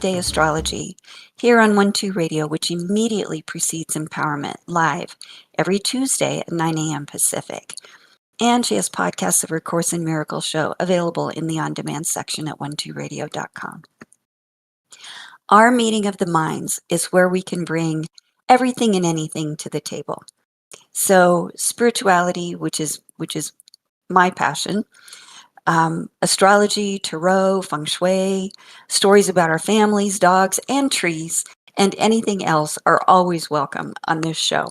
Day Astrology here on 1-2 Radio, which immediately precedes Empowerment, live every Tuesday at 9 a.m. Pacific. And she has podcasts of her Course in Miracles show available in the on-demand section at 12radio.com. Our meeting of the minds is where we can bring everything and anything to the table. So spirituality, which is my passion, astrology, tarot, feng shui, stories about our families, dogs, and trees, and anything else are always welcome on this show.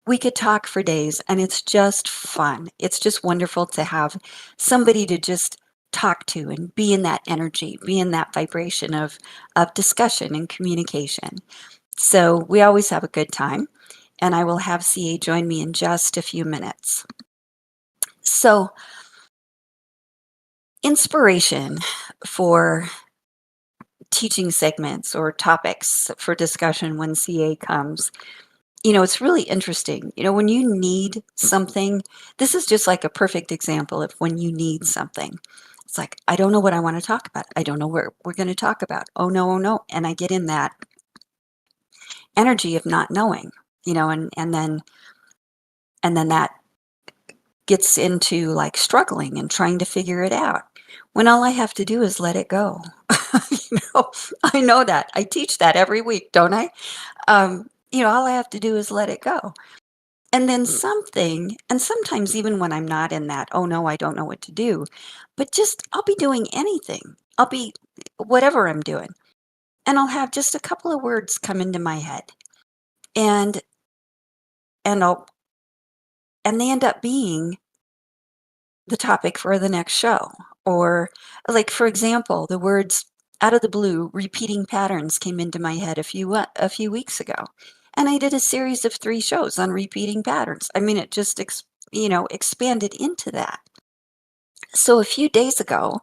We could talk for days, and it's just fun. It's just wonderful to have somebody to just talk to and be in that energy, be in that vibration of discussion and communication. So we always have a good time, and I will have CA join me in just a few minutes. So, inspiration for teaching segments or topics for discussion when CA comes. It's really interesting. When you need something, this is just like a perfect example of when you need something. It's like, I don't know what I want to talk about. I don't know what we're going to talk about. Oh no, oh no. And I get in that energy of not knowing, and then that gets into like struggling and trying to figure it out when all I have to do is let it go. I know that. I teach that every week, don't I? All I have to do is let it go. And then something, and sometimes even when I'm not in that, oh no, I don't know what to do, but just I'll be doing anything. I'll be whatever I'm doing. And I'll have just a couple of words come into my head. And I'll and they end up being the topic for the next show. Or like for example, the words out of the blue, repeating patterns came into my head a few weeks ago. And I did a series of 3 shows on repeating patterns. I mean, it just expanded into that. So a few days ago,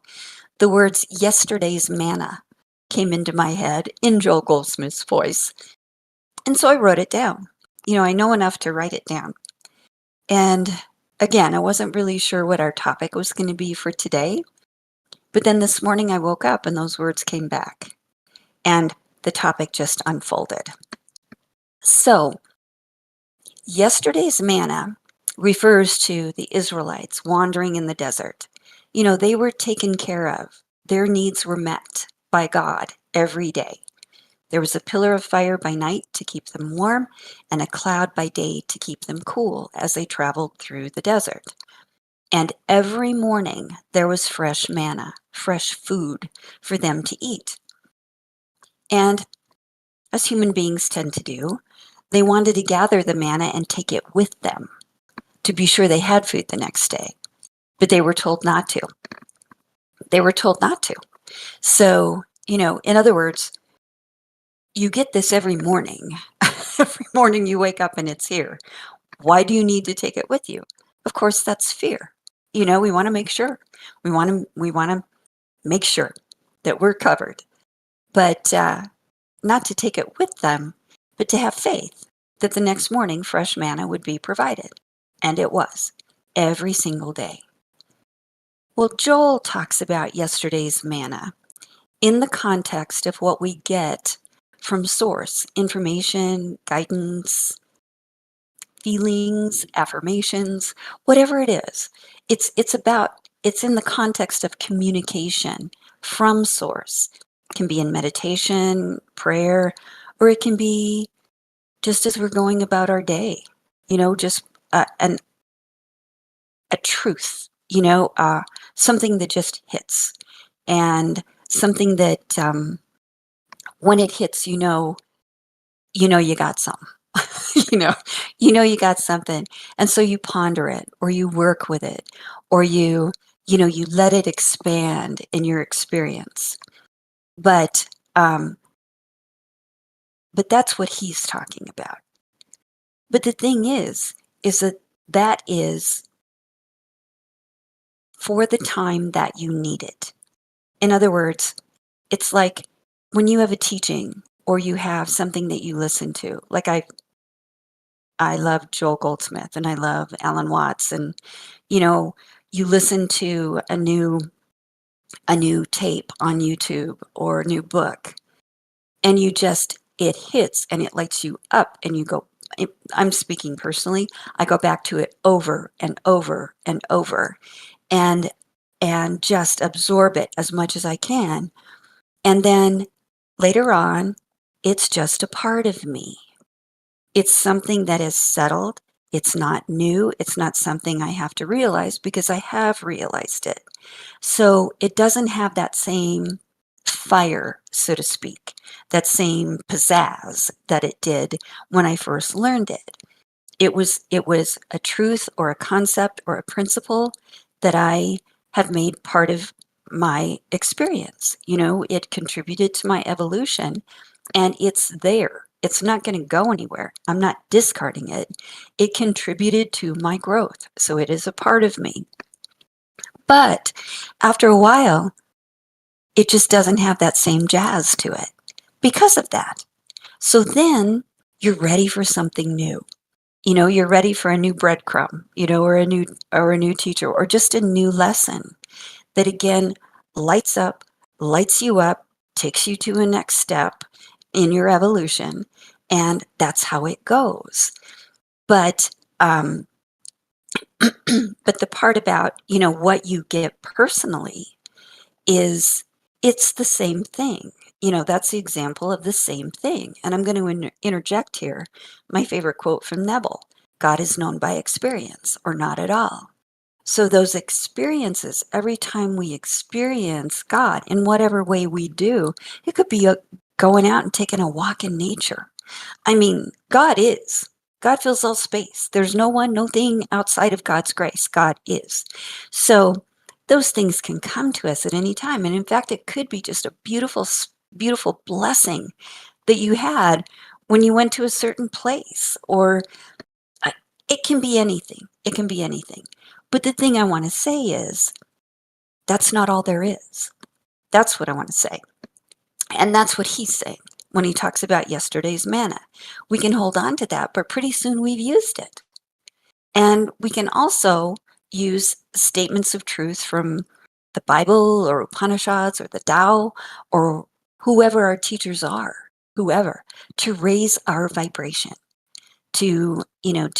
the words yesterday's manna came into my head in Joel Goldsmith's voice. And so I wrote it down. I know enough to write it down. And again, I wasn't really sure what our topic was going to be for today. But then this morning I woke up and those words came back. And the topic just unfolded. So, yesterday's manna refers to the Israelites wandering in the desert. They were taken care of. Their needs were met by God every day. There was a pillar of fire by night to keep them warm and a cloud by day to keep them cool as they traveled through the desert. And every morning there was fresh manna, fresh food for them to eat. And as human beings tend to do, they wanted to gather the manna and take it with them to be sure they had food the next day. But they were told not to. They were told not to. So, in other words, you get this every morning. Every morning you wake up and it's here. Why do you need to take it with you? Of course, that's fear. We want to make sure. We want to make sure that we're covered. But not to take it with them, but to have faith that the next morning fresh manna would be provided. And it was, every single day. Well, Joel talks about yesterday's manna in the context of what we get from source, information, guidance, feelings, affirmations, whatever it is. It's in the context of communication from source. It can be in meditation, prayer, or it can be just as we're going about our day, just a truth, something that just hits, and something that when it hits, you got some. You got something, and so you ponder it, or you work with it, or you let it expand in your experience. But that's what he's talking about. But the thing is that is for the time that you need it. In other words, it's like when you have a teaching or you have something that you listen to, like I love Joel Goldsmith and I love Alan Watts, and you listen to a new tape on YouTube or a new book, and it hits and it lights you up and you go, I'm speaking personally, I go back to it over and over and over and just absorb it as much as I can. And then later on, it's just a part of me. It's something that is settled. It's not new. It's not something I have to realize because I have realized it. So it doesn't have that same fire, so to speak, that same pizzazz that it did when I first learned it. It was a truth or a concept or a principle that I have made part of my experience. It contributed to my evolution and it's there. It's not going to go anywhere. I'm not discarding it. It contributed to my growth. So it is a part of me. But after a while, it just doesn't have that same jazz to it because of that. So then you're ready for something new. You're ready for a new breadcrumb, or a new teacher or just a new lesson that again lights you up, takes you to a next step in your evolution, and that's how it goes. But but the part about, what you get personally is it's the same thing. That's the example of the same thing. And I'm going to interject here my favorite quote from Neville: God is known by experience or not at all. So, those experiences, every time we experience God in whatever way we do, it could be going out and taking a walk in nature. I mean, God is. God fills all space. There's no one, no thing outside of God's grace. God is. So those things can come to us at any time. And in fact, it could be just a beautiful, beautiful blessing that you had when you went to a certain place, or uh, it can be anything. It can be anything. But the thing I want to say is that's not all there is. That's what I want to say. And that's what he's saying when he talks about yesterday's manna. We can hold on to that, but pretty soon we've used it. And we can also use statements of truth from the Bible or Upanishads or the Tao or whoever our teachers are, whoever, to raise our vibration, to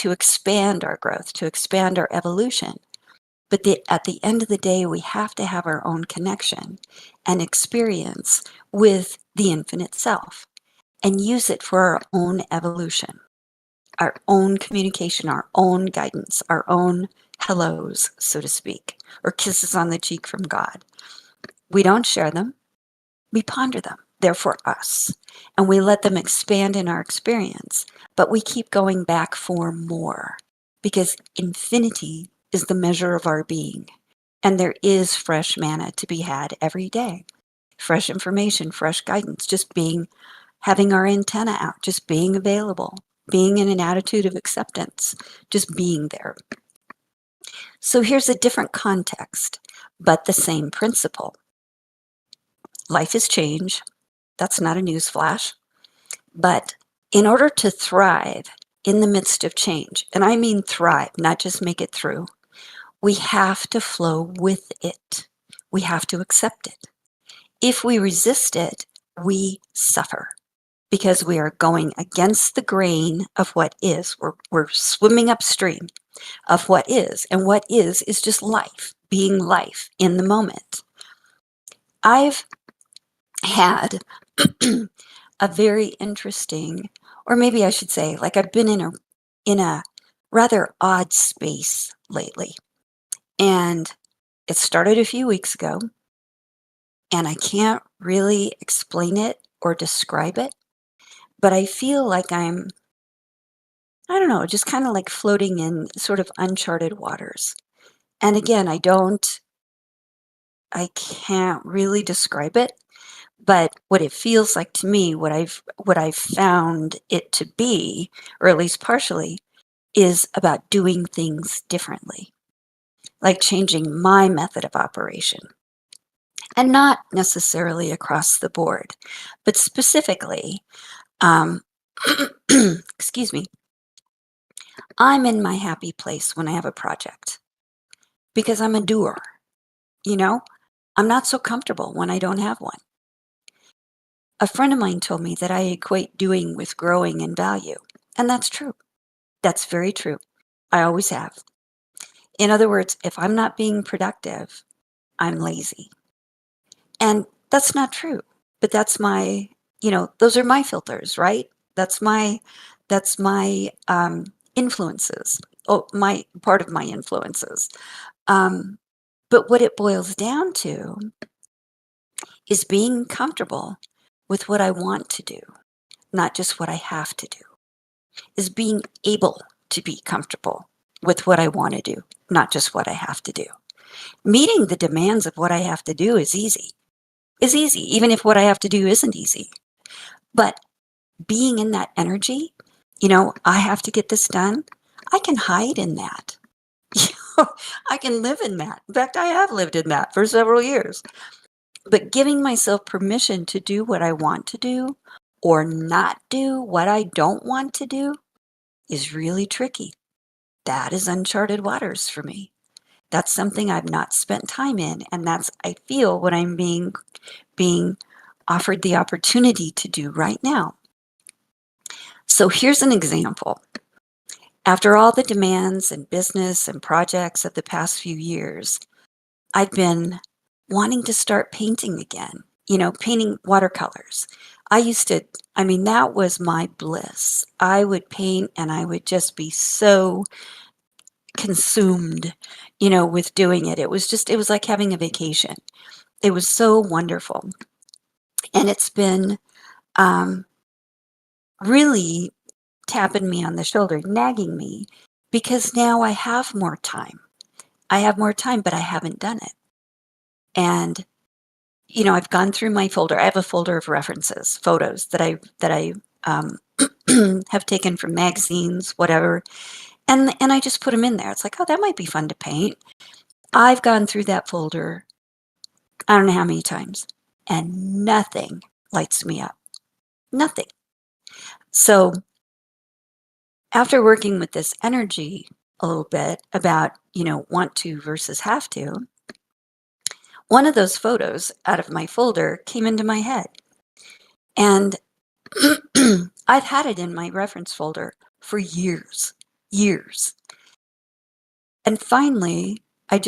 expand our growth, to expand our evolution. But at the end of the day, we have to have our own connection and experience with the infinite self and use it for our own evolution, our own communication, our own guidance, our own hellos, so to speak, or kisses on the cheek from God. We don't share them, we ponder them. They're for us. And we let them expand in our experience, but we keep going back for more because infinity is the measure of our being. And there is fresh manna to be had every day. Fresh information, fresh guidance, just having our antenna out, just being available, being in an attitude of acceptance, just being there. So here's a different context, but the same principle. Life is change. That's not a news flash. But in order to thrive in the midst of change, and I mean thrive, not just make it through, we have to flow with it. We have to accept it. If we resist it, we suffer because we are going against the grain of what is. We're swimming upstream of what is. And what is just life, being life in the moment. I've had a very interesting, or maybe I should say, like I've been in a rather odd space lately. And it started a few weeks ago, and I can't really explain it or describe it, but I feel like I don't know, just kind of like floating in sort of uncharted waters. And again, I can't really describe it, but what it feels like to me, what I've found it to be, or at least partially, is about doing things differently, like changing my method of operation. And not necessarily across the board, but specifically, um, excuse me, I'm in my happy place when I have a project because I'm a doer, you know? I'm not so comfortable when I don't have one. A friend of mine told me that I equate doing with growing in value. And that's true. That's very true. I always have. In other words, if I'm not being productive, I'm lazy. And that's not true. But that's my, those are my filters, right? That's my influences. Oh, my part of my influences. Um, but what it boils down to is being comfortable with what I want to do, not just what I have to do. Is being able to be comfortable with what I want to do, not just what I have to do. Meeting the demands of what I have to do is easy, even if what I have to do isn't easy. But being in that energy, I have to get this done. I can hide in that. I can live in that. In fact, I have lived in that for several years. But giving myself permission to do what I want to do or not do what I don't want to do is really tricky. That is uncharted waters for me. That's something I've not spent time in, and that's, I feel, what I'm being offered the opportunity to do right now. So here's an example. After all the demands and business and projects of the past few years, I've been wanting to start painting again, painting watercolors. That was my bliss. I would paint and I would just be so consumed, with doing it. It was like having a vacation. It was so wonderful. And it's been really tapping me on the shoulder, nagging me, because now I have more time. I have more time, but I haven't done it. And, I've gone through my folder. I have a folder of references, photos that I um, have taken from magazines, whatever. And I just put them in there. It's like, oh, that might be fun to paint. I've gone through that folder, I don't know how many times, and nothing lights me up. Nothing. So after working with this energy a little bit about, want to versus have to, one of those photos out of my folder came into my head. And I've had it in my reference folder for years, years. And finally, I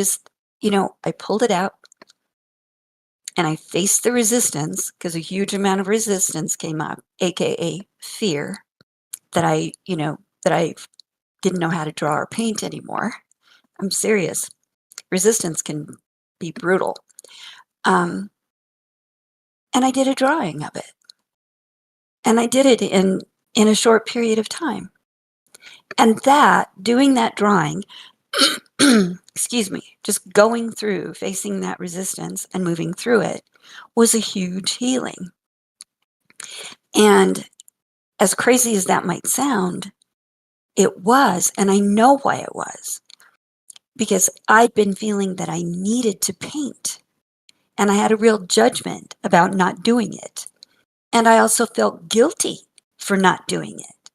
pulled it out and I faced the resistance because a huge amount of resistance came up, AKA fear, that I didn't know how to draw or paint anymore. I'm serious. Resistance can be brutal. And I did a drawing of it. And I did it in a short period of time. And doing that drawing, excuse me, just going through, facing that resistance and moving through it was a huge healing. And as crazy as that might sound, it was, and I know why it was, because I'd been feeling that I needed to paint, and I had a real judgment about not doing it. And I also felt guilty for not doing it.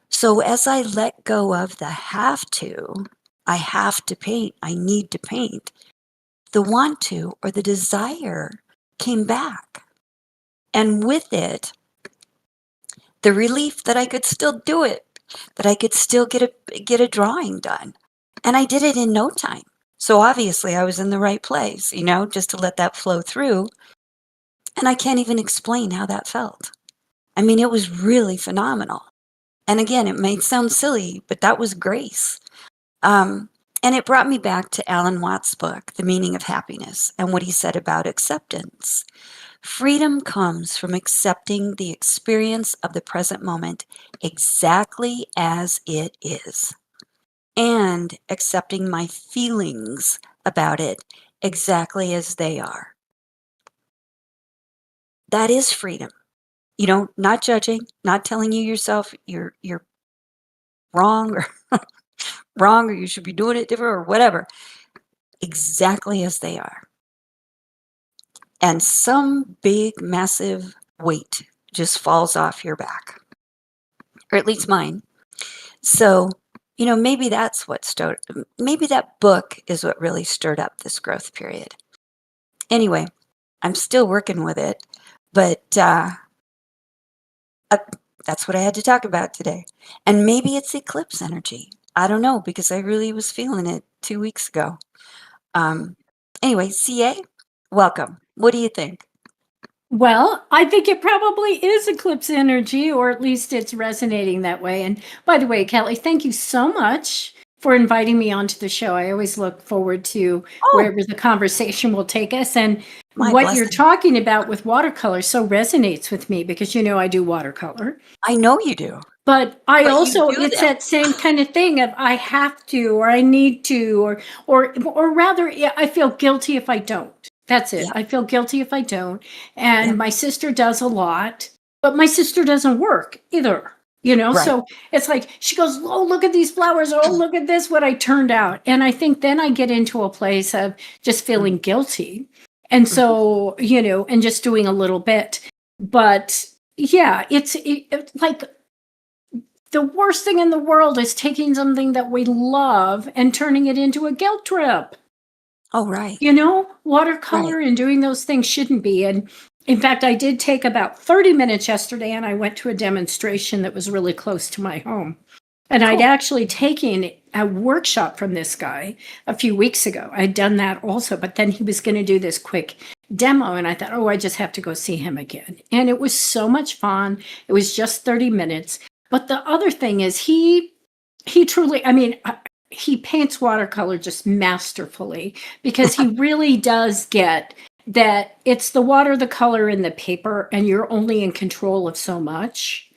So as I let go of the I have to paint, I need to paint, the want to or the desire came back. And with it, the relief that I could still do it, that I could still get a drawing done. And I did it in no time. So obviously I was in the right place, just to let that flow through. And I can't even explain how that felt. It was really phenomenal. And again, it may sound silly, but that was grace. And it brought me back to Alan Watts' book, The Meaning of Happiness, and what he said about acceptance. Freedom comes from accepting the experience of the present moment exactly as it is, and accepting my feelings about it exactly as they are. That is freedom. Not judging, not telling you yourself you're wrong or wrong or you should be doing it different or whatever. Exactly as they are. And some big, massive weight just falls off your back, or at least mine. So, maybe maybe that book is what really stirred up this growth period. Anyway, I'm still working with it, But uh, that's what I had to talk about today. And maybe it's eclipse energy. I don't know because I really was feeling it 2 weeks ago. Um, anyway, CA, welcome. What do you think? Well, I think it probably is eclipse energy, or at least it's resonating that way. And by the way, Kelly, thank you so much for inviting me onto the show. I always look forward to Oh, wherever the conversation will take us. And my what you're blessing. talking about with watercolor so resonates with me because you know I do watercolor. I know you do, But I but you also, do it's them. that same kind of thing of I have to, or I need to, or rather, yeah, I feel guilty if I don't. That's it. Yep, I feel guilty if I don't. yep, And my sister does a lot, but my sister doesn't work either. You know, right. so it's like she goes, "Oh, look at these flowers. Oh, look at this, what I turned out." And I think then I get into a place of just Mm, feeling guilty. And mhm. so, you know, and just doing a little bit. But yeah, like the worst thing in the world is taking something that we love and turning it into a guilt trip. Oh, right, You know, right. watercolor and doing those things shouldn't be. And in fact, I did take about 30 minutes yesterday and I went to a demonstration that was really close to my home. And I'd Cool. actually taken a workshop from this guy a few weeks ago. I'd done that also, but then he was going to do this quick demo. And I thought, oh, I just have to go see him again. And it was so much fun. It was just 30 minutes. But the other thing is, he truly, I mean, he paints watercolor just masterfully because he really does get that it's the water, the color, and the paper, and you're only in control of so much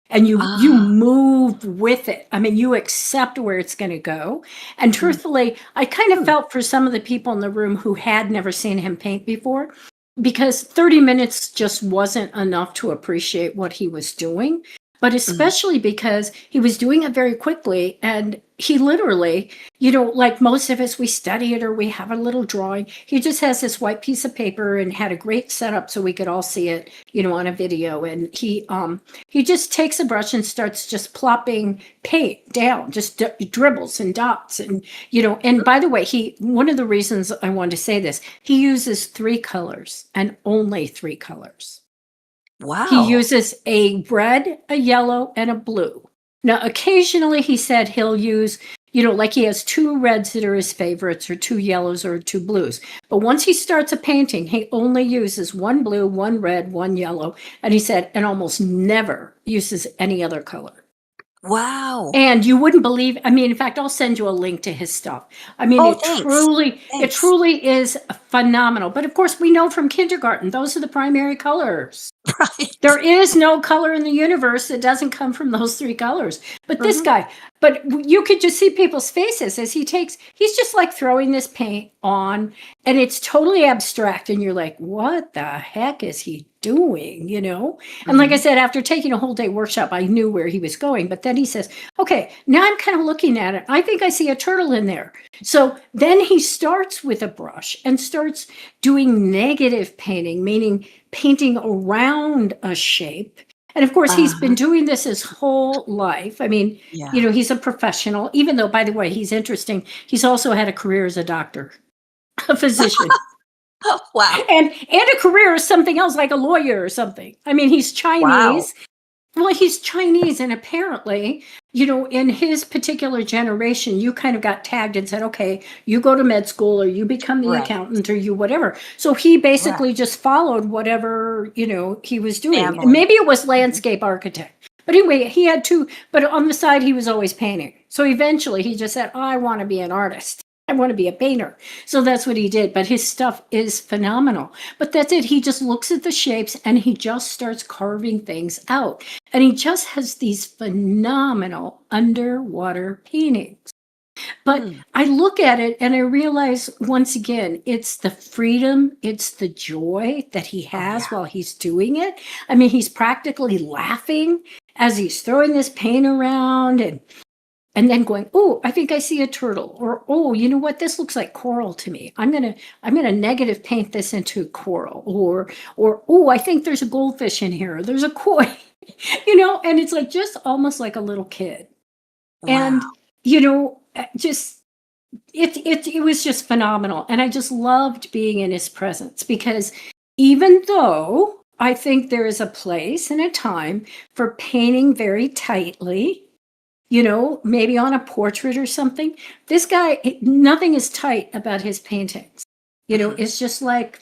and you Ah, move with it. I mean, you accept where it's going to go. And mm, truthfully, I kind of mm, felt for some of the people in the room who had never seen him paint before because 30 minutes just wasn't enough to appreciate what he was doing, but mm. especially because he was doing it very quickly and he literally, you know, like most of us, we study it or we have a little drawing. He just has this white piece of paper and had a great setup so we could all see it, you know, on a video. And he just takes a brush and starts just plopping paint down, just dribbles and dots. And, you know, and by the way, one of the reasons I wanted to say this, he uses 3 colors and only 3 colors. He Wow. uses a red, a yellow, and a blue. Now, occasionally he said he'll use, you know, like he has 2 reds that are his favorites, or 2 yellows, or 2 blues. But once he starts a painting, he only uses 1 blue, 1 red, 1 yellow. And he said, and almost never uses any other color. Wow. And you wouldn't believe, I mean, in fact, I'll send you a link to his stuff. I mean, Oh, thanks. it Thanks. truly is phenomenal. But of course, we know from kindergarten, those are the primary colors. Right. There is no color in the universe that doesn't come from those 3 colors. But this Mhm. guy, but you could just see people's faces as he's just like throwing this paint on and it's totally abstract. And you're like, what the heck is he doing? You know? And like I Mhm. said, after taking a whole day workshop, I knew where he was going. But then he says, okay, now I'm kind of looking at it. I think I see a turtle in there. So then he starts with a brush and starts doing negative painting, meaning painting around a shape. And of course, he's been Uh-huh. doing this his whole life. I mean, you Yeah. know, he's a professional, even though, by the way, he's interesting. He's also had a career as a doctor, a physician, Wow. and a career as something else like a lawyer or something. I mean, he's Wow. Chinese. Well, he's Chinese, and apparently, you know, in his particular generation, you kind of got tagged and said, okay, you go to med school or you become the Right. accountant or you whatever. So he Right. basically just followed whatever, you know, he was doing. Family. Maybe it was Mhm. landscape architect. But anyway, he had two, but on the side, he was always painting. So eventually he just said, oh, I want to be an artist. I want to be a painter. So that's what he did. But his stuff is phenomenal. But that's it. He just looks at the shapes and he just starts carving things out. And he just has these phenomenal underwater paintings. But Mm. I look at it and I realize once again, it's the freedom, it's the joy that he Oh, has yeah. while he's doing it. I mean, he's practically laughing as he's throwing this paint around and then going, oh, I think I see a turtle, or oh, you know what, this looks like coral to me. I'm gonna negative paint this into coral, or oh, I think there's a goldfish in here, or there's a koi, you know, and it's like just almost like a little kid. Wow. And you know, just it was just phenomenal, and I just loved being in his presence because even though I think there is a place and a time for painting very tightly, maybe on a portrait or something. This guy, nothing is tight about his paintings. It's just like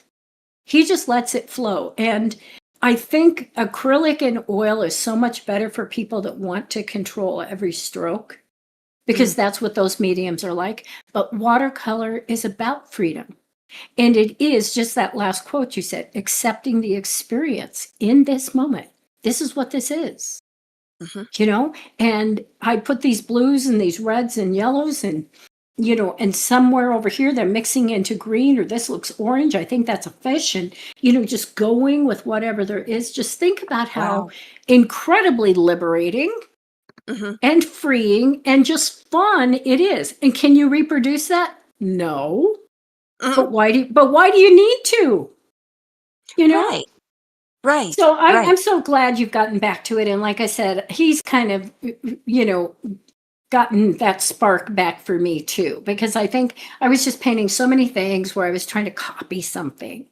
he just lets it flow. And I think acrylic and oil is so much better for people that want to control every stroke, because that's what those mediums are like. But watercolor is about freedom. And it is just that last quote you said, accepting the experience in this moment. This is what this is, and I put these blues and these reds and yellows and, and somewhere over here they're mixing into green, or this looks orange. I think that's a fish. And, just going with whatever there is. Just think about how Wow. incredibly liberating and freeing and just fun it is. And can you reproduce that? No. But why do you need to? Right. Right. So Right. I'm so glad you've gotten back to it. And like I said, he's kind of, gotten that spark back for me too, because I think I was just painting so many things where I was trying to copy something,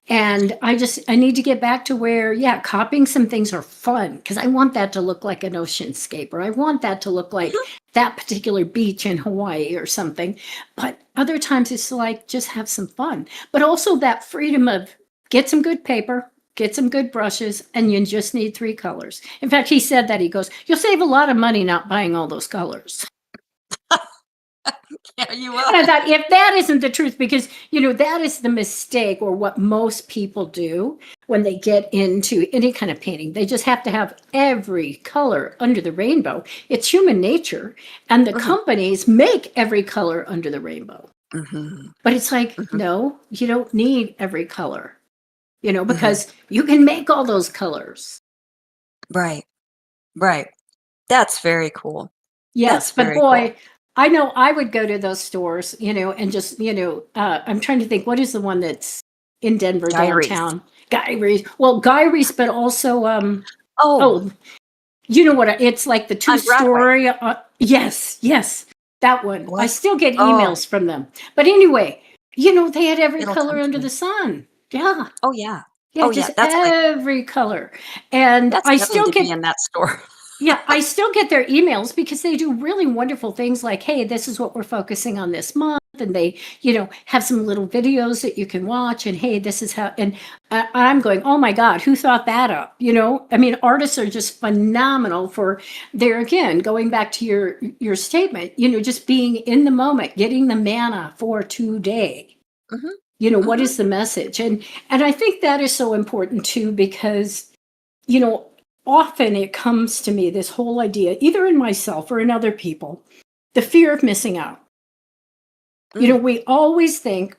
and I need to get back to where, copying some things are fun, because I want that to look like an oceanscape, or I want that to look like that particular beach in Hawaii or something. But other times it's like, just have some fun, but also that freedom of get some good paper, get some good brushes, and you just need 3 colors. In fact, he said that. He goes, you'll save a lot of money not buying all those colors. Yeah, you And I will. thought, if that isn't the truth, because, that is the mistake, or what most people do when they get into any kind of painting. They just have to have every color under the rainbow. It's human nature. And the companies make every color under the rainbow. But it's like, no, you don't need every color, because you can make all those colors. Right. Right. That's very cool. Yes, That's but very cool. boy, I know I would go to those stores, and just, I'm trying to think, what is the one that's in Denver Guy Reese. downtown? Guy Reese. Well, Guy Reese, but also, Oh, you know what? It's like the on Broadway. two-story. Yes, that one. I What? still get Oh, emails from them. But anyway, they had every it'll color tempt under me. the sun. Yeah. Oh, yeah. Yeah, Oh, yeah. just every color. And That's I definitely still to be get in that store. Yeah, I still get their emails, because they do really wonderful things like, hey, this is what we're focusing on this month. And they, have some little videos that you can watch. And hey, this is how, and I'm going, oh my God, who thought that up? I mean, artists are just phenomenal for there again, going back to your statement, just being in the moment, getting the manna for today. What is the message? And I think that is so important too, because, often it comes to me, this whole idea, either in myself or in other people, the fear of missing out. We always think,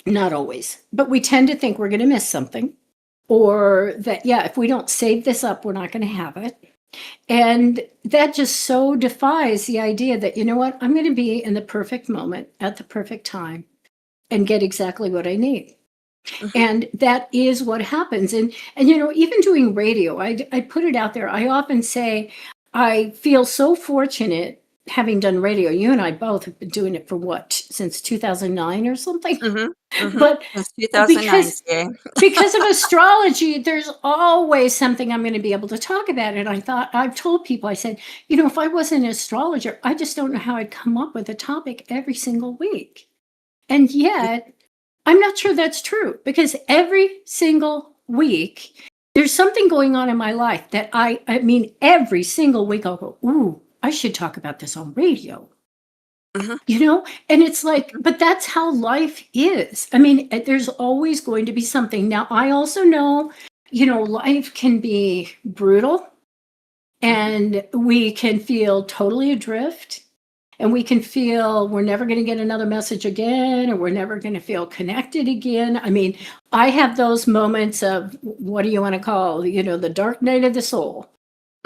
not always, but we tend to think we're going to miss something, or that, if we don't save this up, we're not going to have it. And that just so defies the idea that, what, I'm going to be in the perfect moment at the perfect time and get exactly what I need. And that is what happens. And even doing radio, I put it out there. I often say, I feel so fortunate having done radio. You and I both have been doing it for since 2009 or something. But Since 2009, because CA. because of astrology, there's always something I'm going to be able to talk about. And I've told people, I said, if I wasn't an astrologer, I just don't know how I'd come up with a topic every single week. And yet, I'm not sure that's true, because every single week, there's something going on in my life that I mean, every single week I'll go, ooh, I should talk about this on radio. And it's like, but that's how life is. I mean, there's always going to be something. Now, I also know, life can be brutal, and we can feel totally adrift. And we can feel we're never going to get another message again, or we're never going to feel connected again. I mean, I have those moments of, what do you want to call, the dark night of the soul.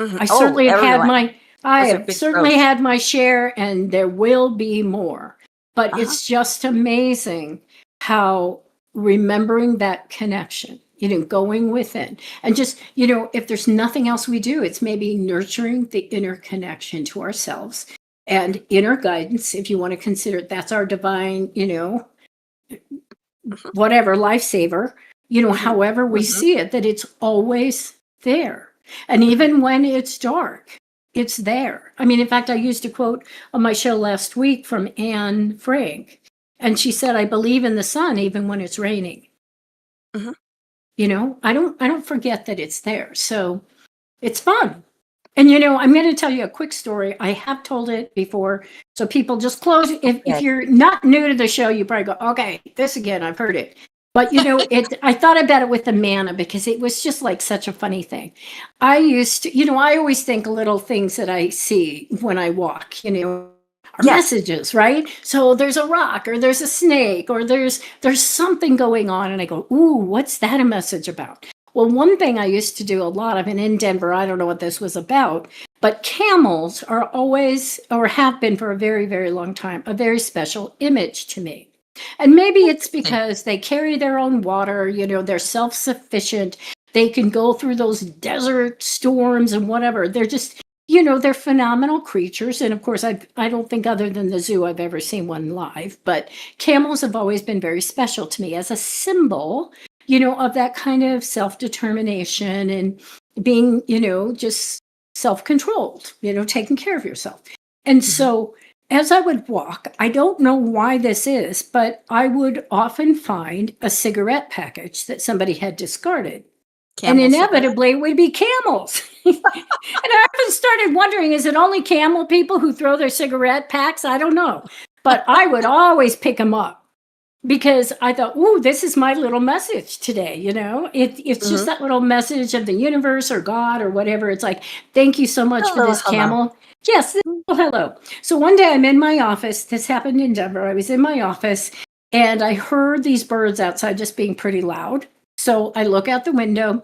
I Oh, certainly have had everyone. I Those are have big certainly roads. had my share, and there will be more. But it's just amazing how remembering that connection, going within, and just, if there's nothing else we do, it's maybe nurturing the inner connection to ourselves and inner guidance, if you want to consider it. That's our divine, whatever, lifesaver. Mhm. however we Mhm. see it, that it's always there. And Mhm. even when it's dark, it's there. I mean, in fact, I used a quote on my show last week from Anne Frank, and she said, "I believe in the sun even when it's raining." Mhm. I don't forget that it's there. So it's fun. And I'm going to tell you a quick story. I have told it before, so people just close. If Okay. you're not new to the show, you probably go, "Okay, this again. I've heard it." But it. I thought about it with the manna because it was just like such a funny thing. I used to, I always think little things that I see when I walk. Are Yes. messages, right? So there's a rock, or there's a snake, or there's something going on, and I go, "Ooh, what's that a message about?" Well, one thing I used to do a lot of, and in Denver, I don't know what this was about, but camels are always, or have been for a very, very long time, a very special image to me. And maybe it's Interesting. because they carry their own water, they're self sufficient. They can go through those desert storms and whatever. They're just, they're phenomenal creatures. And of course, I don't think, other than the zoo, I've ever seen one live, but camels have always been very special to me as a symbol of that kind of self determination and being, just self controlled, taking care of yourself. And Mhm. so as I would walk, I don't know why this is, but I would often find a cigarette package that somebody had discarded. And Camel cigarette. inevitably, it would be camels. And I often started wondering, is it only camel people who throw their cigarette packs? I don't know. But I would always pick them up because I thought, "Ooh, this is my little message today." It's just Mhm. that little message of the universe or God or whatever. It's like, "Thank you so much for Hello, this hello. camel." Yes, Mm. hello. So one day I'm in my office. This happened in Denver. I was in my office and I heard these birds outside just being pretty loud. So I look out the window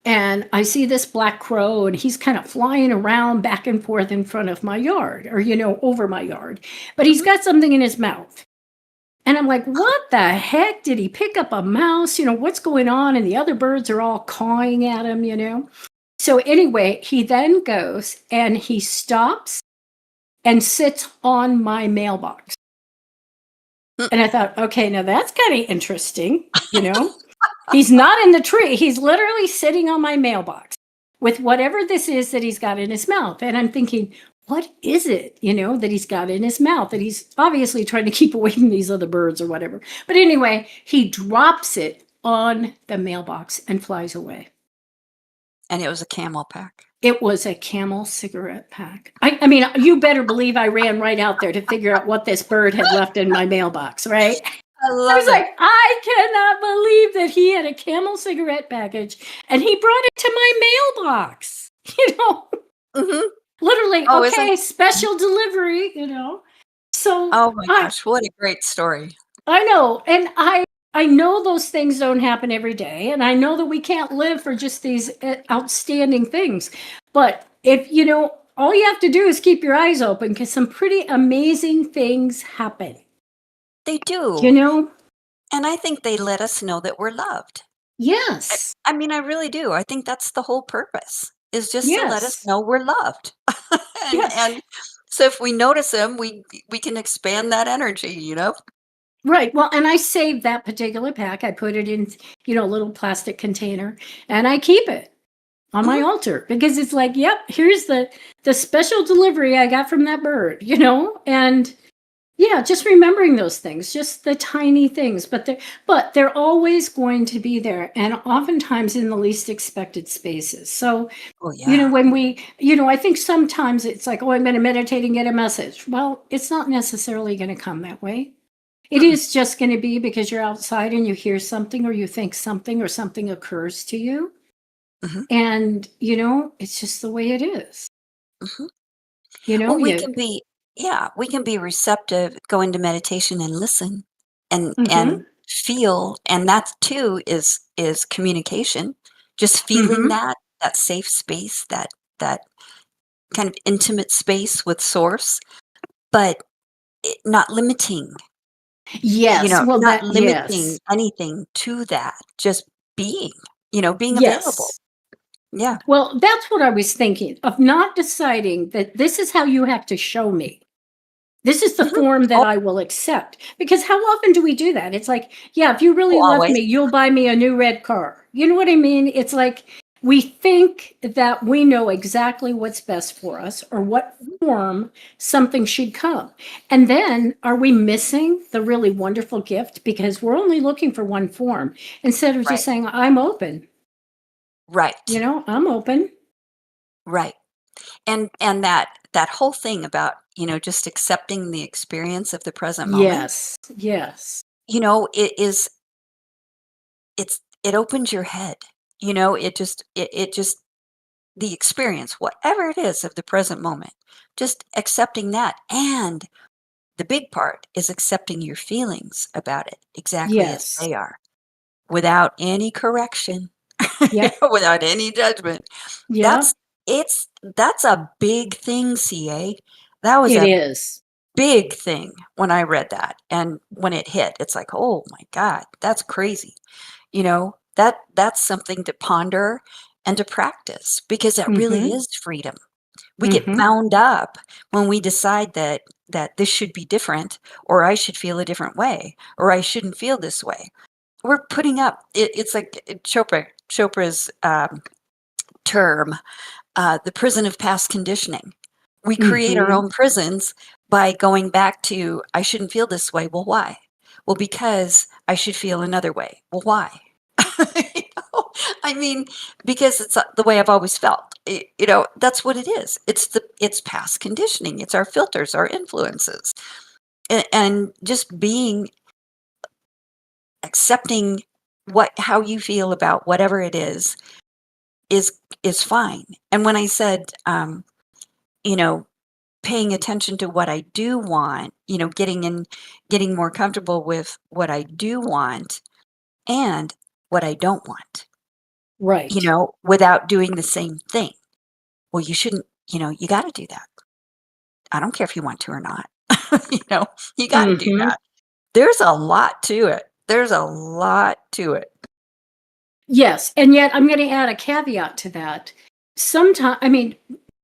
and I see this black crow, and he's kind of flying around back and forth in front of my yard, or, over my yard. But he's Mhm. got something in his mouth. And I'm like, "What the heck? Did he pick up a mouse? What's going on?" And the other birds are all cawing at him. So anyway, he then goes and he stops and sits on my mailbox. Mm. And I thought, okay, now that's kind of interesting. He's not in the tree. He's literally sitting on my mailbox with whatever this is that he's got in his mouth. And I'm thinking, what is it, that he's got in his mouth that he's obviously trying to keep away from these other birds or whatever. But anyway, he drops it on the mailbox and flies away. And it was a camel pack. It was a Camel cigarette pack. I mean, you better believe I ran right out there to figure out what this bird had left in my mailbox, right? I I was love like, it. "I cannot believe that he had a Camel cigarette package and he brought it to my mailbox." Mhm. Literally, Oh, isn't okay, special delivery. So Oh my I gosh, what a great story. I know, and I know those things don't happen every day, and I know that we can't live for just these outstanding things. But if all you have to do is keep your eyes open, because some pretty amazing things happen. They You do, know? and I think they let us know that we're loved. I Yes. I mean, I really do. I think that's the whole purpose, is just to let us Yes. know we're loved. And Yes. and so if we notice them, we can expand that energy, you know? Right. Well, and I saved that particular pack. I put it in, a little plastic container, and I keep it on my Mhm. altar because it's like, "Yep, here's the special delivery I got from that bird." And yeah, just remembering those things, just the tiny things, but they're always going to be there, and oftentimes in the least expected spaces. So, Oh, yeah. when I think sometimes it's like, "Oh, I'm going to meditate and get a message." Well, it's not necessarily going to come that way. It Mm-mm. is just going to be because you're outside and you hear something, or you think something, or something occurs to you. Mhm, And, it's just the way it is. mhm. You know, Well, we you. can be yeah, we can be receptive, go into meditation and listen and Mm-hmm. feel, and that too is communication. Just feeling Mm-hmm. that safe space, that kind of intimate space with source, but not limiting, Yes. Well, not that, limiting yes. anything to that, just being, being available. Yes. Yeah. Well, that's what I was thinking of, not deciding that this is how you have to show me. This is the Mhm. form that Oh, I will accept. Because how often do we do that? It's like, yeah, if you really love always. me, you'll buy me a new red car. You know what I mean? It's like we think that we know exactly what's best for us or what form something should come. And then are we missing the really wonderful gift because we're only looking for one form instead of just Right. saying, I'm open, Right. I'm open. Right. And that whole thing about, just accepting the experience of the present moment, Yes, yes, it it opens your head. It just the experience, whatever it is of the present moment, just accepting that. And the big part is accepting your feelings about it exactly as yes. they are, without any correction, Yep, without any judgment. yep, That's that's a big thing, CA. That was it a is. big thing when I read that, and when it hit, it's like, "Oh my god, that's crazy." That's something to ponder and to practice, because that really Mhm, is freedom. We get mhm. bound up when we decide that this should be different, or I should feel a different way, or I shouldn't feel this way. We're putting up it's like Chopra's term, the prison of past conditioning. We create our Mhm. own prisons by going back to, I shouldn't feel this way. Well, why? Well, because I should feel another way. Well, why? You know? I mean, because it's the way I've always felt. That's what it is. It's past conditioning. It's our filters, our influences, and just being accepting how you feel about whatever it is is fine. And when I said, you know, paying attention to what I do want, getting more comfortable with what I do want and what I don't want, Right. without doing the same thing. Well, you shouldn't, you got to do that. I don't care if you want to or not. you know, you got to do Mhm. that. There's a lot to it. There's a lot to it. Yes, and yet I'm gonna add a caveat to that. Sometimes, I mean,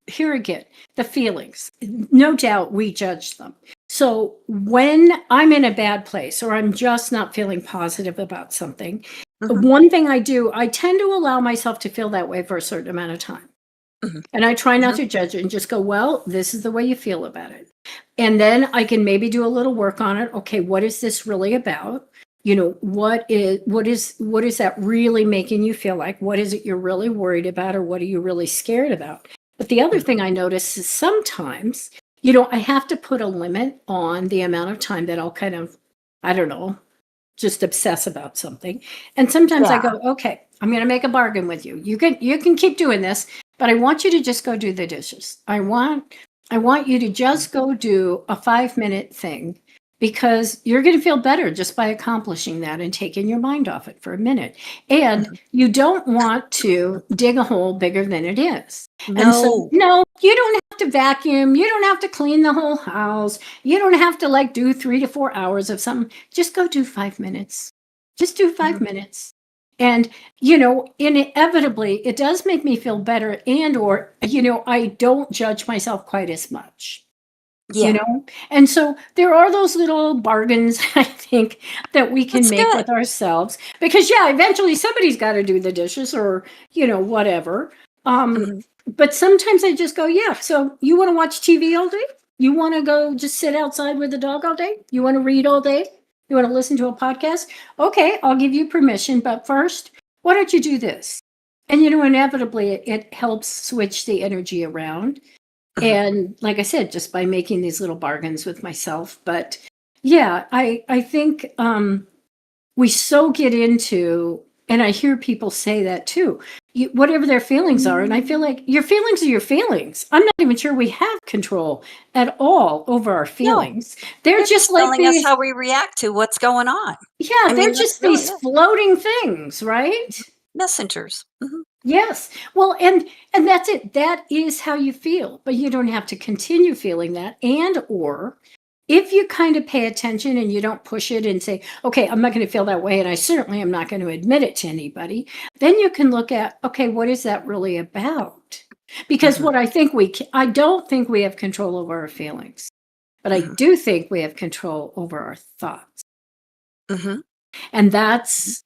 here again, the feelings. No doubt we judge them. So when I'm in a bad place or I'm just not feeling positive about something, Hmm. one thing I do, I tend to allow myself to feel that way for a certain amount of time. Hmm. And I try not Hmm. to judge it and just go, well, this is the way you feel about it. And then I can maybe do a little work on it. Okay, what is this really about? What is that really making you feel like? What is it you're really worried about, or what are you really scared about? But the other thing I notice is sometimes, I have to put a limit on the amount of time that I'll kind of, I don't know, just obsess about something. And sometimes I Yeah. go, okay, I'm going to make a bargain with you. You can keep doing this, but I want you to just go do the dishes. I want you to just go do a 5-minute thing, because you're going to feel better just by accomplishing that and taking your mind off it for a minute. And Mhm. you don't want to dig a hole bigger than it is. And so, No. no, you don't have to vacuum. You don't have to clean the whole house. You don't have to like do 3 to 4 hours of something. Just go do 5 minutes. Just do five Mhm. minutes. And, inevitably, it does make me feel better, and, or, I don't judge myself quite as much. you Yeah. know and so there are those little bargains, I think, that we can That's make good. with ourselves, because yeah, eventually somebody's got to do the dishes, or whatever. um Mhm. but sometimes I just go, yeah, so you want to watch TV all day? You want to go just sit outside with the dog all day? You want to read all day? You want to listen to a podcast? Okay, I'll give you permission, but first, why don't you do this? And inevitably it helps switch the energy around. Mhm. And like I said, just by making these little bargains with myself. But yeah, I think we so get into, and I hear people say that too, whatever their feelings are. And I feel like your feelings are your feelings. I'm not even sure we have control at all over our No, feelings. They're they're just just like telling us these, how we react to what's going on. yeah, I they're mean, that's just really these it. floating things, right? Messengers. Mhm. Yes. Well, and that's it. That is how you feel, but you don't have to continue feeling that. And or if you kind of pay attention and you don't push it and say, okay, I'm not going to feel that way, and I certainly am not going to admit it to anybody, then you can look at, okay, what is that really about? Because Mhm. what I don't think we have control over our feelings. But I do think we have control over our thoughts. Mm-hmm. And that's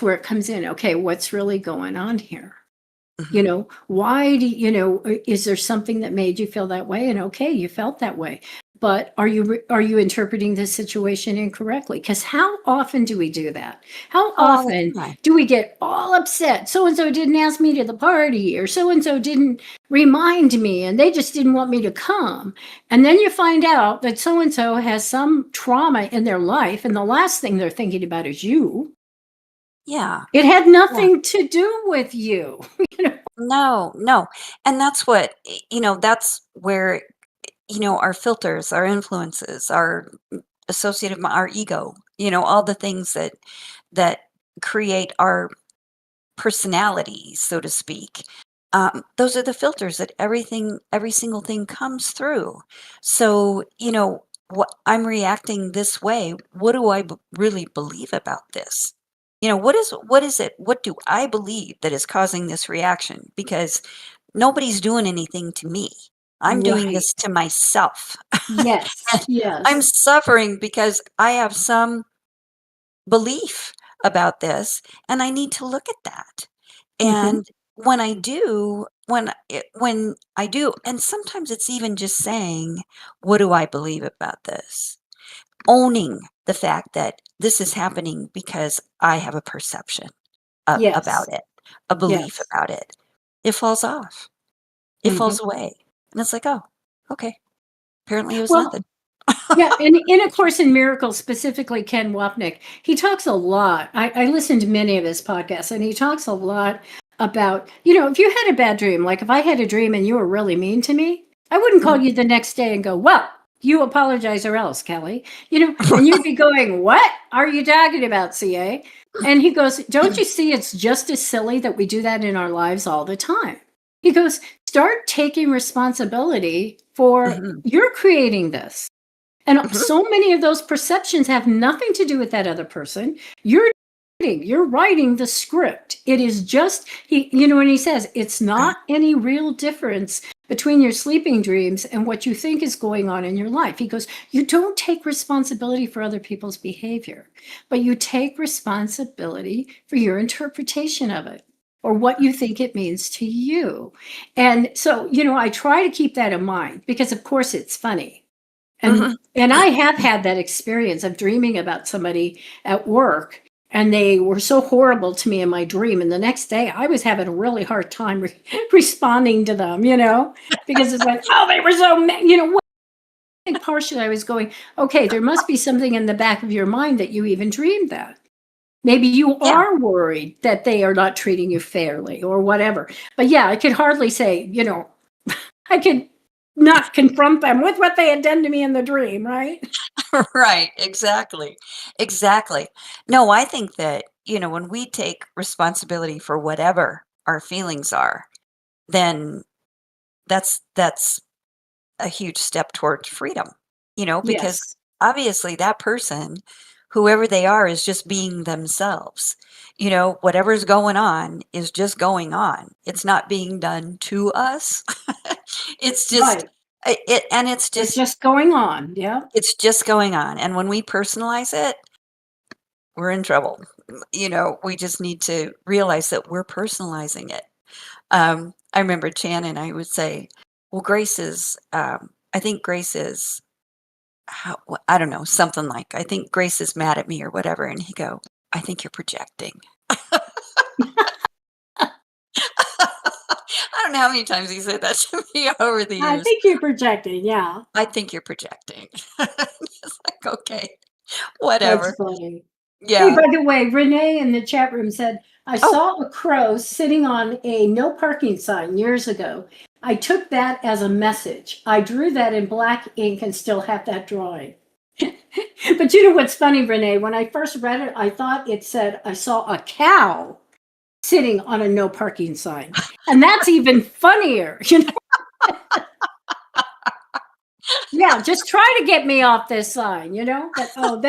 where it comes in. Okay, what's really going on here? Mm-hmm. Why is there something that made you feel that way? And okay, you felt that way. But are you interpreting this situation incorrectly? Because how often do we do that? How All the often time. do we get all upset? So and so didn't ask me to the party, or so and so didn't remind me, and they just didn't want me to come. And then you find out that so and so has some trauma in their life, and the last thing they're thinking about is you. Yeah. It had Yeah. nothing to do with you. No, no. And that's what, that's where, our filters, our influences, our associative, our ego, all the things that create our personality, so to speak. Those are the filters that every single thing comes through. So, what I'm reacting this way, what do I really believe about this? What is it? What do I believe that is causing this reaction? Because nobody's doing anything to me. I'm doing Right. this to myself. Yes. And I'm Yes. suffering because I have some belief about this, and I need to look at that. Mhm. And when I do, and sometimes it's even just saying, "What do I believe about this?" Owning the fact that this is happening because I have a perception about Yes. it, a belief Yes. about it. It falls off. It Mhm. falls away. And it's like, "Oh, okay. Apparently it was Well, nothing." yeah, and in A Course in Miracles, specifically Ken Wapnick, he talks a lot. I listened to many of his podcasts, and he talks a lot about, if you had a bad dream, like if I had a dream and you were really mean to me, I wouldn't call Mhm. you the next day and go, well, you apologize or else, Kelly. And you'd be going, what are you talking about, CA? And he goes, don't you see it's just as silly that we do that in our lives all the time? He goes, start taking responsibility for Mhm. you're creating this. And Mhm. so many of those perceptions have nothing to do with that other person. You're writing the script. It is just when he says it's Right. not any real difference between your sleeping dreams and what you think is going on in your life. He goes, you don't take responsibility for other people's behavior, but you take responsibility for your interpretation of it or what you think it means to you. And so, I try to keep that in mind because of course it's funny. Mhm. And I have had that experience of dreaming about somebody at work, and they were so horrible to me in my dream, and the next day I was having a really hard time responding to them, because it's like, oh, they were so I think partially I was going, okay, there must be something in the back of your mind that you even dreamed that. Maybe you Yeah. are worried that they are not treating you fairly or whatever. But yeah, I could hardly say, I could not confront them with what they had done to me in the dream, right? Right, exactly. Exactly. No, I think that, when we take responsibility for whatever our feelings are, then that's a huge step towards freedom, because Yes. obviously that person, whoever they are, is just being themselves. Whatever's going on is just going on. It's not being done to us. It's just Right. it and it's It's just just going on. Yeah. it's just going on. And when we personalize it, we're in trouble. We just need to realize that we're personalizing it. I remember Chan and I would say, well, I think Grace is, I don't know, something like, I think Grace is mad at me or whatever. And he go, I think you're projecting. I don't know how many times he said that to me over the I years. think you're projecting. Yeah. I think you're projecting. It's like, okay, That's whatever. funny. Hey, Yeah. by the way, Renee in the chat room said, I Oh, saw a crow sitting on a no parking sign years ago. I took that as a message. I drew that in black ink and still have that drawing. But you know what's funny, Renee? When I first read it, I thought it said, I saw a cow sitting on a no parking sign. And that's even funnier. Yeah, just try to get me off this sign, But oh,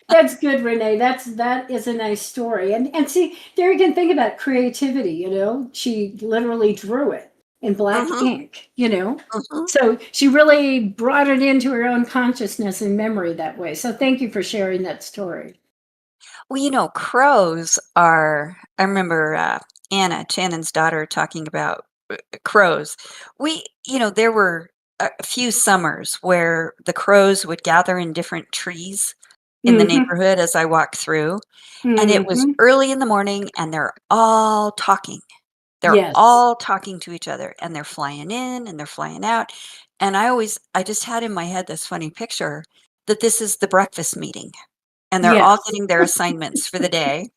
that's good, Renee. That is a nice story. And see, there you can think about creativity, She literally drew it. in black Mhm, ink, you know? mhm. So she really brought it into her own consciousness and memory that way. So thank you for sharing that story. Well, crows are I remember, Anna, Shannon's daughter, talking about, crows. There were a few summers where the crows would gather in different trees in the Mm-hmm. neighborhood as I walked through, and it was Mm-hmm. early in the morning, and they're all talking. They're Yes. all talking to each other, and they're flying in and they're flying out, and I just had in my head this funny picture that this is the breakfast meeting, and they're all Yes. getting their assignments for the day,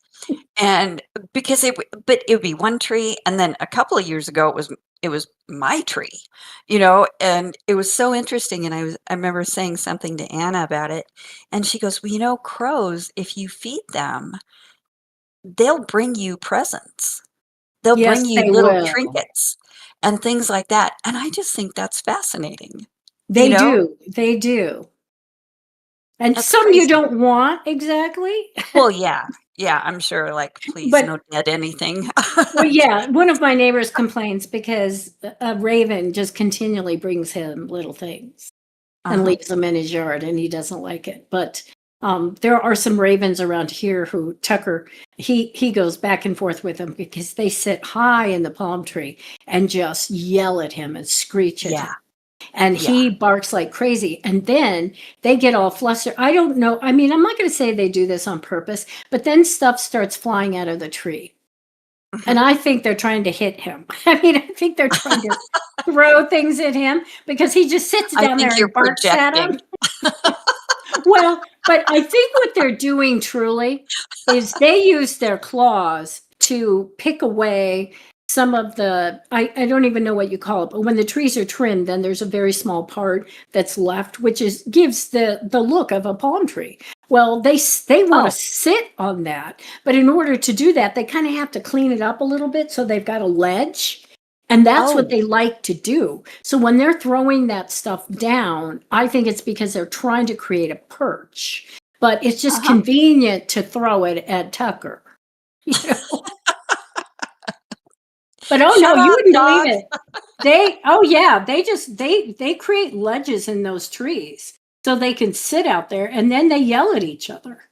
and because but it would be one tree, and then a couple of years ago, it was my tree, and it was so interesting, and I remember saying something to Anna about it, and she goes, "Well, crows, if you feed them, they'll bring you presents. They'll bring Yes, you they little will. trinkets and things like that," and I just think that's fascinating, you They know? do. They do. And That's some you crazy. don't want exactly. Well, yeah. Yeah, I'm sure, like, please, But no dead anything. well, yeah, one of my neighbors complains because a raven just continually brings him little things and Uh-huh. leaves them in his yard, and he doesn't like it. But there are some ravens around here who Tucker he goes back and forth with them because they sit high in the palm tree and just yell at him and screech at him. Yeah, And yeah. he barks like crazy. And then they get all flustered. I don't know. I mean, I'm not going to say they do this on purpose, but then stuff starts flying out of the tree. And Mhm. I think they're trying to hit him. I mean, I think they're trying to throw things at him because he just sits I down think there you're and barks at projecting. them. Well, but I think what they're doing truly is they use their claws to pick away some of I don't even know what you call it, but when the trees are trimmed, then there's a very small part that's left, which gives the look of a palm tree. Well, they want to Oh, sit on that, but in order to do that, they kind of have to clean it up a little bit so they've got a ledge. And that's what oh, they like to do. So when they're throwing that stuff down, I think it's because they're trying to create a perch. But it's just uh-huh. convenient to throw it at Tucker. You know? But oh no, "Shut you up, wouldn't believe dog." it. Oh yeah, they create ledges in those trees so they can sit out there and then they yell at each other.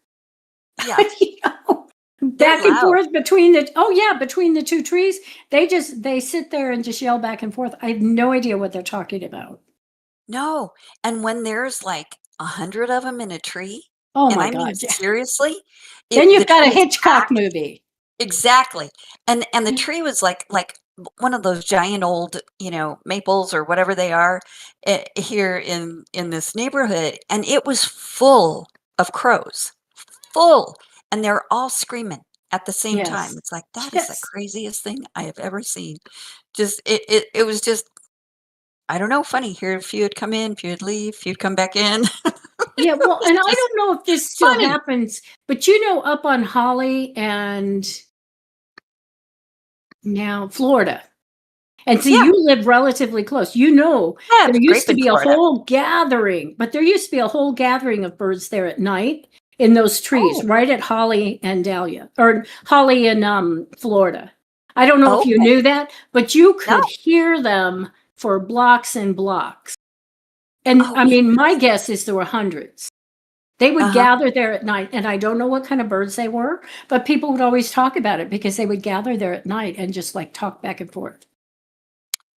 Yeah, You know? they're Back and loud. forth between between the two trees. They sit there and just yell back and forth. I have no idea what they're talking about. No, and when there's, like, 100 of them in a tree, Oh and my I mean god, yeah. seriously, Then the you've got a tree is Hitchcock packed. movie. Exactly, and the tree was like one of those giant old, maples or whatever they are, here in this neighborhood, and it was full of crows, full, and they're all screaming at the same time. Yes. It's like, that is the Yes. craziest thing I have ever seen. Just it was just, I don't know, funny. Here, a few would come in, a few would leave, a few would come back in. Yeah, It well, was and I just don't know if this still funny. happens, but up on Holly and now Florida. And see, Yeah, you live relatively close. yeah, There it's used grape to in be a Florida. whole gathering, but there used to be a whole gathering of birds there at night in those trees, Oh, right at Holly and Dahlia, or Holly in Florida. I don't know if you okay. knew that, but you No. could hear them for blocks and blocks. And Oh, I mean, my interesting. guess is there were hundreds. They would Uh-huh. gather there at night, and I don't know what kind of birds they were, but people would always talk about it because they would gather there at night and just like talk back and forth.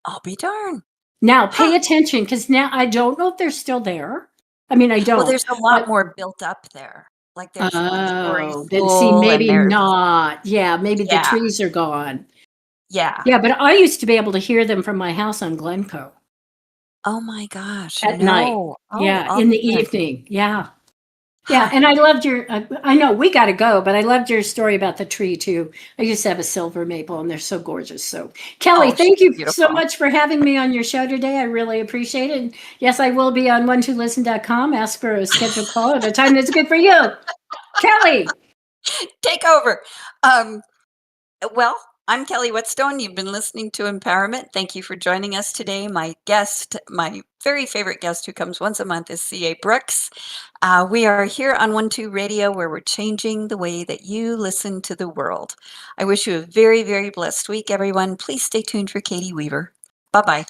I'll be darned. Now, Huh. pay attention because now I don't know if they're still there. I mean, I Well, don't, there's a lot but more built up there. Like, there's one story oh, then see, full and maybe there's not. Yeah, maybe the yeah, trees are gone. yeah. Yeah, but I used to be able to hear them from my house on Glencoe Oh my gosh, at night. no. Oh, Yeah, I'll in the bet. evening. Yeah. Yeah, Huh. and I loved I know we got to go, but I loved your story about the tree too. I used to have a silver maple and they're so gorgeous. So, Kelly, Oh, she's thank you so beautiful. much for having me on your show today. I really appreciate it. And yes, I will be on 12listen.com. Ask for a scheduled call at a time that's good for you. Kelly, Take over. Um, well, I'm Kelly Whetstone. You've been listening to Empowerment. Thank you for joining us today. My guest, my very favorite guest who comes once a month is C.A. Brooks. We are here on 1-2 Radio where we're changing the way that you listen to the world. I wish you a very, very blessed week, everyone. Please stay tuned for Katie Weaver. Bye-bye.